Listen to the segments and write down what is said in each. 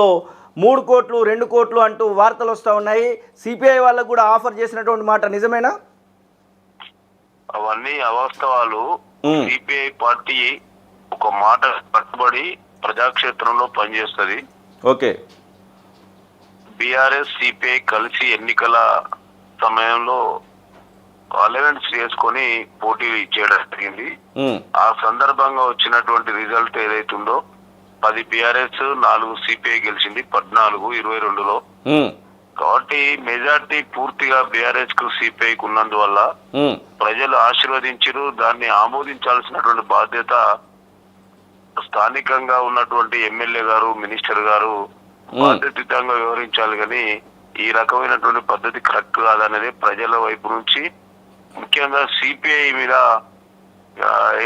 లో 3 కోట్లు 2 కోట్లు అంటూ వార్తలు వస్తూ ఉన్నాయి. సిపిఐ వాళ్ళకు కూడా ఆఫర్ చేసినటువంటి మాట నిజమేనా? అవన్నీ అవాస్తవాలు. సిపిఐ పార్టీ ఒక మాట కట్టుబడి ప్రజాక్షేత్రంలో పనిచేస్తుంది. ఓకే. బీఆర్ఎస్ సిపిఐ కలిసి ఎన్నికల సమయంలో అలవెన్స్ చేసుకొని పోటీలు చేయడం జరిగింది. ఆ సందర్భంగా వచ్చినటువంటి రిజల్ట్ ఏదైతుందో 10 బీఆర్ఎస్ 4 సిపిఐ గెలిచింది 14-22లో. కాబట్టి మెజార్టీ పూర్తిగా బీఆర్ఎస్ కు సిపిఐ కు ఉన్నందువల్ల ప్రజలు ఆశీర్వదించారు. దాన్ని ఆమోదించాల్సినటువంటి బాధ్యత స్థానికంగా ఉన్నటువంటి ఎమ్మెల్యే గారు, మినిస్టర్ గారు బాధ్యతయుతంగా వివరించాలి. కానీ ఈ రకమైనటువంటి పద్ధతి కరెక్ట్ కాదనేది ప్రజల వైపు నుంచి, ముఖ్యంగా సిపిఐ మీద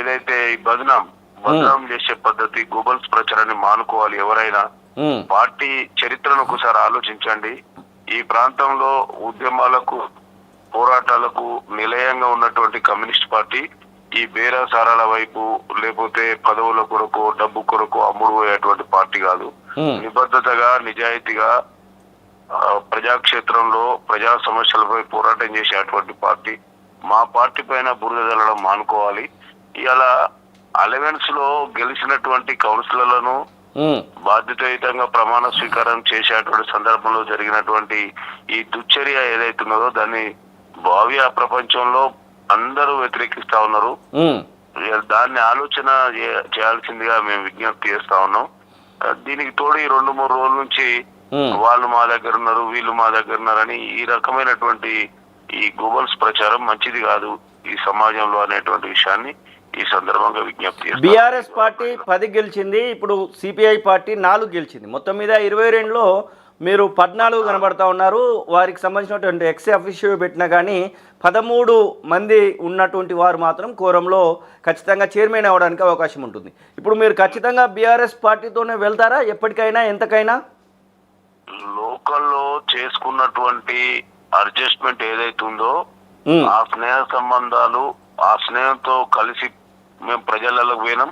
ఏదైతే బదనాం చేసే పద్ధతి, గోబల్స్ ప్రచారాన్ని మానుకోవాలి. ఎవరైనా పార్టీ చరిత్రను ఒకసారి ఆలోచించండి. ఈ ప్రాంతంలో ఉద్యమాలకు, పోరాటాలకు నిలయంగా ఉన్నటువంటి కమ్యూనిస్ట్ పార్టీ ఈ బేరసారాల వైపు లేకపోతే పదవుల కొరకు, డబ్బు కొరకు అమ్ముడు పోయేటువంటి పార్టీ కాదు. నిబద్ధతగా, నిజాయితీగా ప్రజాక్షేత్రంలో ప్రజా సమస్యలపై పోరాటం చేసేటువంటి పార్టీ. మా పార్టీ పైన బురద జల్లడం మానుకోవాలి. ఇలా అలవెన్స్ లో గెలిచినటువంటి కౌన్సిలర్లను బాధ్యతాయుతంగా ప్రమాణ స్వీకారం చేసేటువంటి సందర్భంలో జరిగినటువంటి ఈ దుశ్చర్య ఏదైతున్నదో దాన్ని భావ్య ప్రపంచంలో అందరూ వ్యతిరేకిస్తా ఉన్నారు. దాన్ని ఆలోచన చేయాల్సిందిగా మేము విజ్ఞప్తి చేస్తా ఉన్నాం. దీనికి తోడు ఈ 2-3 రోజుల నుంచి వాళ్ళు మా దగ్గర ఉన్నారు, వీళ్ళు మా దగ్గర ఉన్నారని ఈ రకమైనటువంటి ఈ గోబల్స్ ప్రచారం మంచిది కాదు ఈ సమాజంలో అనేటువంటి విషయాన్ని ఈ సందర్భంగా విజ్ఞప్తి చేస్తాం. బీఆర్ఎస్ పార్టీ 10 గెలిచింది, ఇప్పుడు సిపిఐ పార్టీ 4 గెలిచింది. మొత్తం మీద 22లో మీరు 14 కనబడతా ఉన్నారు. వారికి సంబంధించినటువంటి ఎక్స్ అఫీషియో పెట్టినా కానీ 13 మంది ఉన్నటువంటి వారు మాత్రం కోరంలో ఖచ్చితంగా చైర్మన్ అవ్వడానికి అవకాశం ఉంటుంది. ఇప్పుడు మీరు ఖచ్చితంగా బీఆర్ఎస్ పార్టీతోనే వెళ్తారా ఎప్పటికైనా, ఎంతకైనా? లోకల్లో చేసుకున్నటువంటి అడ్జస్ట్మెంట్ ఏదైతుందో ఆ స్నేహ సంబంధాలు, ఆ స్నేహంతో కలిసి మేము ప్రజలకు పోయినాం.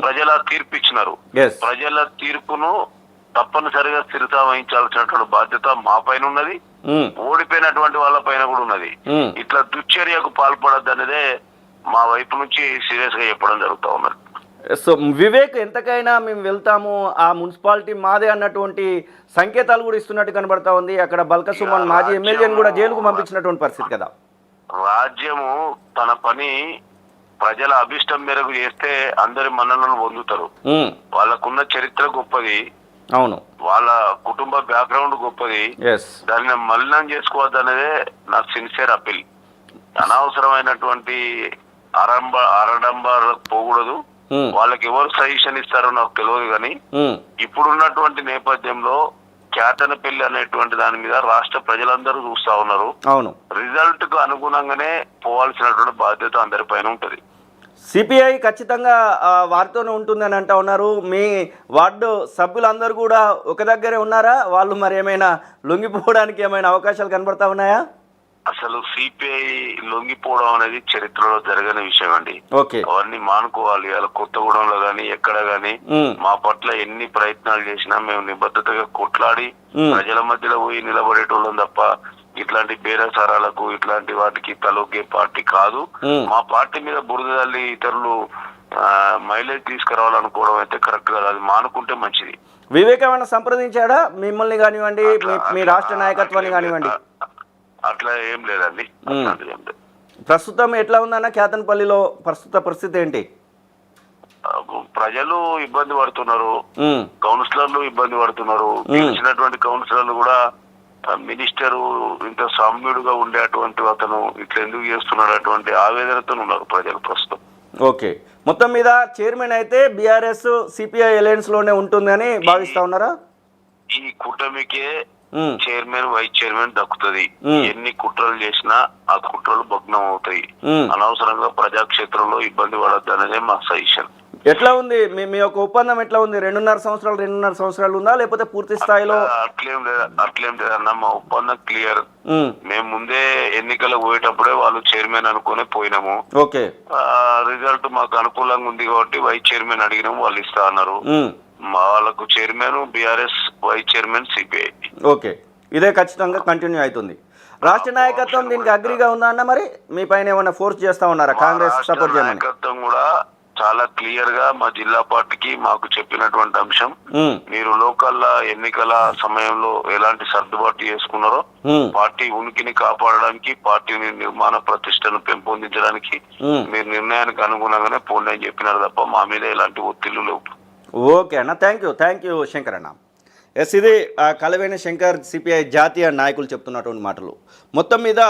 ప్రజల తీర్పు ఇచ్చినారు. ప్రజల తీర్పును తప్పనిసరిగా స్థిరత వహించాల్సినటువంటి బాధ్యత మా పైన ఉన్నది, ఓడిపోయినటువంటి వాళ్ళ పైన కూడా ఉన్నది. ఇట్లా దుశ్చర్యకు పాల్పడద్దు అనేదే మా వైపు నుంచి సీరియస్ గా చెప్పడం జరుగుతూ ఉన్నది. సో వివేక్ ఎంతకైనా మేము వెళ్తాము, ఆ మున్సిపాలిటీ మాదే అన్నటువంటి సంకేతాలు కూడా ఇస్తున్నట్టు కనబడతా ఉంది. అక్కడ బల్క సుమన్ మాజీ ఎమ్మెల్యేని కూడా జైలుకు పంపించినటువంటి పరిస్థితి కదా. రాజ్యము తన పని ప్రజల అభిష్టం మేరకు చేస్తే అందరి మన్ననలు పొందుతారు. వాళ్ళకున్న చరిత్ర గొప్పది, అవును, వాళ్ళ కుటుంబ బ్యాక్గ్రౌండ్ గొప్పది. దాన్ని మలినం చేసుకోవద్దు అనేదే నా సిన్సియర్ అప్పీల్. అనవసరమైనటువంటి ఆడంబరాలకు పోకూడదు. వాళ్ళకి ఎవరు సజెషన్ ఇస్తారో నాకు తెలియదు. కానీ ఇప్పుడున్నటువంటి నేపథ్యంలో కేతనపల్లి అనేటువంటి దాని మీద రాష్ట్ర ప్రజలందరూ చూస్తా ఉన్నారు. అవును, రిజల్ట్ కు అనుగుణంగానే పోవాల్సినటువంటి బాధ్యత అందరిపైన ఉంటది. సిపిఐ ఖచ్చితంగా వారితోనే ఉంటుందని అంటా ఉన్నారు. మీ వార్డు సభ్యులందరూ కూడా ఒక దగ్గరే ఉన్నారా? వాళ్ళు మరి ఏమైనా లొంగిపోవడానికి ఏమైనా అవకాశాలు కనబడతా ఉన్నాయా? అసలు సిపిఐ లొంగిపోవడం అనేది చరిత్రలో జరగని విషయం అండి. అవన్నీ మానుకోవాలి. అలా కొత్తగూడెంలో గాని ఎక్కడ గాని మా పట్ల ఎన్ని ప్రయత్నాలు చేసినా మేము నిబద్ధతగా కొట్లాడి ప్రజల మధ్యలో పోయి నిలబడేటోళ్ళం తప్ప ఇట్లాంటి బేరసారాలకు ఇట్లాంటి వాటికి తలొగ్గే పార్టీ కాదు. మా పార్టీ మీద బురద తల్లి ఇతరులు మైలేజ్ తీసుకురావాలనుకోవడం అయితే కరెక్ట్ కాదు. అది మానుకుంటే మంచిది. వివేక్ ఏమైనా సంప్రదించాడా మిమ్మల్ని కానివ్వండి, మీ రాష్ట్ర నాయకత్వాన్ని కానివ్వండి? అట్లా ఏం లేదండి. ప్రస్తుతం ఎట్లా ఉందన్న కేతన్పల్లిలో ప్రస్తుత పరిస్థితి ఏంటి? ప్రజలు ఇబ్బంది పడుతున్నారు, కౌన్సిలర్లు ఇబ్బంది పడుతున్నారు. గెలిచినటువంటి కౌన్సిలర్లు కూడా మినిస్టరు ఇంత సౌమ్యుడుగా ఉండేటువంటి అతను ఇట్లా ఎందుకు చేస్తున్నాడు అటువంటి ఆవేదనతో ఉన్నారు ప్రజలు ప్రస్తుతం. ఓకే, మొత్తం మీద చైర్మన్ అయితే బీఆర్ఎస్ సిపిఐ అలయన్స్ లోనే ఉంటుందని భావిస్తా ఉన్నారా? ఈ కూటమికే చైర్మన్, వైస్ చైర్మన్ దక్కుతుంది. ఎన్ని కుట్రలు చేసినా ఆ కుట్రలు భగ్నం అవుతాయి. అనవసరంగా ప్రజాక్షేత్రంలో ఇబ్బంది పడద్దు అనేదే మా సజెషన్. ఎట్లా ఉంది మీ యొక్క ఒప్పందం? ఎట్లా ఉంది? 2.5 సంవత్సరాలు ఉందా లేకపోతే పూర్తి స్థాయిలో? అట్లేం లేదన్న, మా ఒప్పందం క్లియర్. మేము ముందే ఎన్నికలకు పోయేటప్పుడే వాళ్ళు చైర్మన్ అనుకునే పోయినాము. ఓకే, రిజల్ట్ మాకు అనుకూలంగా ఉంది కాబట్టి వైస్ చైర్మన్ అడిగినాము, వాళ్ళు ఇస్తా అన్నారు. వాళ్ళకు chairman BRS vice chairman CPI. Okay, ఇదే ఖచ్చితంగా కంటిన్యూ అవుతుంది. రాష్ట్ర నాయకత్వం దీనికి అగ్రిగా ఉందా అన్న? మరి మీ పైన ఏమన్నా ఫోర్స్ చేస్తా ఉన్నారా కాంగ్రెస్ సపోర్ట్ చేయమని? నాయకత్వం కూడా చాలా క్లియర్ గా మా జిల్లా పార్టీకి మాకు చెప్పినటువంటి అంశం, మీరు లోకల్ ఎన్నికల సమయంలో ఎలాంటి సర్దుబాటు చేసుకున్నారో పార్టీ ఉనికిని కాపాడడానికి, పార్టీని నిర్మాణ ప్రతిష్టను పెంపొందించడానికి మీరు నిర్ణయానికి అనుగుణంగానే పోండి అని చెప్పినారు తప్ప మా మీద ఎలాంటి ఒత్తిళ్లు లేవు. ఓకే అన్న, థ్యాంక్ యూ శంకర్ అన్న. ఎస్, ఇది కలవేణి శంకర్ సిపిఐ జాతీయ నాయకులు చెప్తున్నటువంటి మాటలు. మొత్తం మీద